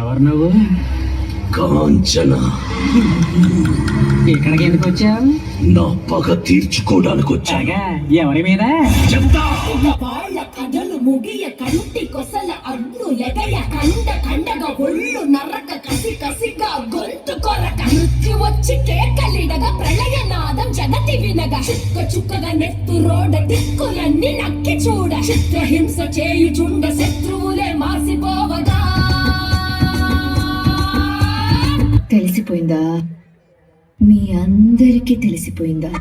ఎవరు నువ్వు? కాంచన. ఇక్కడికి ఎందుకు వచ్చావు? నా పగ తీర్చుకోవడానికి వచ్చాగా. ఎవరి మీద? చెప్తా. కథలు ముగియ కంటి కొసల అడ్డు ఎగయ కండ కండగా ఒళ్ళు నరక కసి కసిగా గొంతు కొరక మృత్యు వచ్చి కేకలిడగా ప్రళయ నాదం జగతి వినగా చుక్క చుక్కగా నెత్తు రోడ దిక్కులన్నీ నక్కి చూడ చిత్రహింస చేయుచుండ శత్రువులే మాసిపోవగా. తెలిసిపోయిందా? మీ అందరికీ తెలిసిపోయిందా?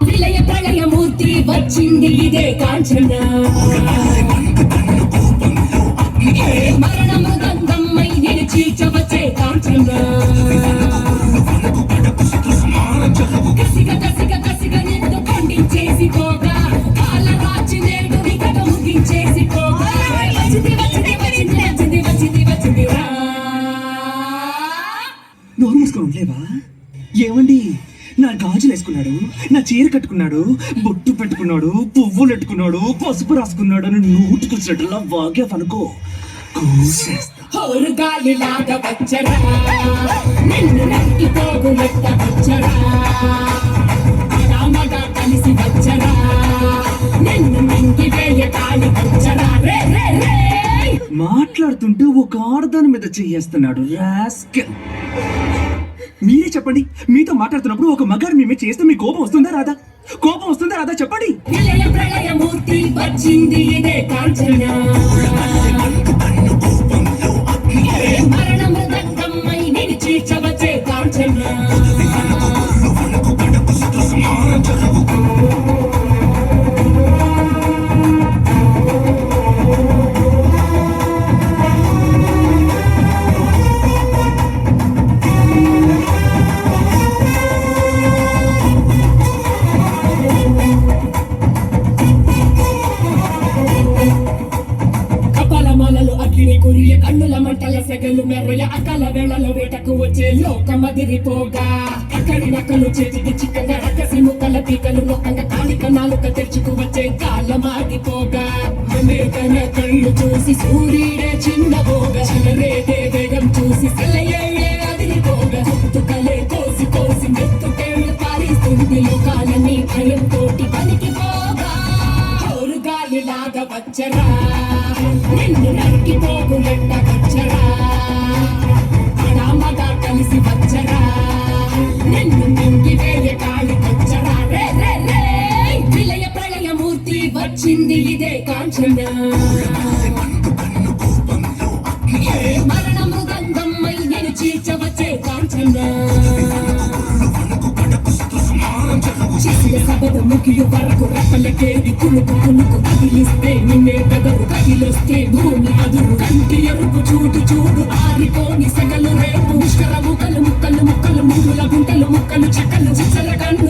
విలయ ప్రళయమూర్తి వచ్చింది ఇదే కాంచన. మరణ మృదంగమ్మై నిలిచి చవచే కాంచన. కసిగ కసిగ కసిగ నిన్ను ఖండించేసి పోగా కాల రాచి నేడు వికట ముగించేసి పోగా వచ్చింది వచ్చింది వచ్చింది వచ్చింది వచ్చింది వచ్చింది రా. నోరు మూసుకొని ఉండలేవా? ఏమండి, నా గాజులు వేసుకున్నాడు, నా చీర కట్టుకున్నాడు, బొట్టు పెట్టుకున్నాడు, పువ్వులు పెట్టుకున్నాడు, పసుపు రాసుకున్నాడు అని నోటుకొచ్చినట్టులా వాగేవనుకో కూసేస్తా. హోరు గాలిలాగా వచ్చరా నిన్ను నక్కి పోగులెట్ట వచ్చరా. రామగా కలిసి వచ్చరా నిన్ను మింగి వేయ కాలి వచ్చరా. రే రే రే మాట్లాడుతుంటే ఒక ఆడదాని మీద చెయ్యేస్తున్నాడు రాస్కెల్. మీరే చెప్పండి, మీతో మాట్లాడుతున్నప్పుడు ఒక మగాడు మీ మీద చేస్తే మీ కోపం వస్తుందా రాదా? కోపం వస్తుందా రాదా చెప్పండి. విలయ ప్రళయమూర్తి వచ్చింది ఇదే కాంచన. మరణ మృదంగమ్మై నిలిచి చవచే కాంచన. కపాలమాలలు అగ్ని కురియ కన్నుల మంటల సెగలు మెర్రయ అకల వేళలో వేటకు వచ్చే లోకమదిరిపోగా అక్కడి నక్కలు చేతికి చిక్కగా రకసి ముక్కల పీకలు లోకంగా కాలిక నాలుక తెరుచుకు వచ్చే కాలమాగిపోగా మేకన కళ్ళు చూసి సూర్యుడే చిన్నబోగా చలరేగే వేగం చూసి సెలయే అదిరిపోగా చుట్టుకలే కోసి కోసి మెత్తుకేళ్ళు పారిస్తుంది లోకాలన్నీ భయంతోటి పలికిపోగా. హోరు గాలిలాగా వచ్చరా నిన్ను నరికి పోగులెట్ట వచ్చరా. రామగా కలిసి వచ్చరా నిన్ను మింగి వేయ కాలి వచ్చరా. రే రే రే విలయ ప్రళయమూర్తి వచ్చింది ఇదే కాంచన. మరణ మృదంగమ్మై నిలిచి చవచే కాంచన. చేసిన సభను ముగియు వరకు రెప్పలకేది కునుకు కునుకు కదిలిస్తే నిన్నే బెదరు కదిలొస్తే భూమి అదురు కంటి ఎరుపు చూడు చూడు ఆరిపోని సెగలు రేపు ముష్కర ముక్కలు ముక్కలు ముక్కలు ముగ్గుల గుంటలు ముక్కలు చెక్కలు చిచ్చల కన్ను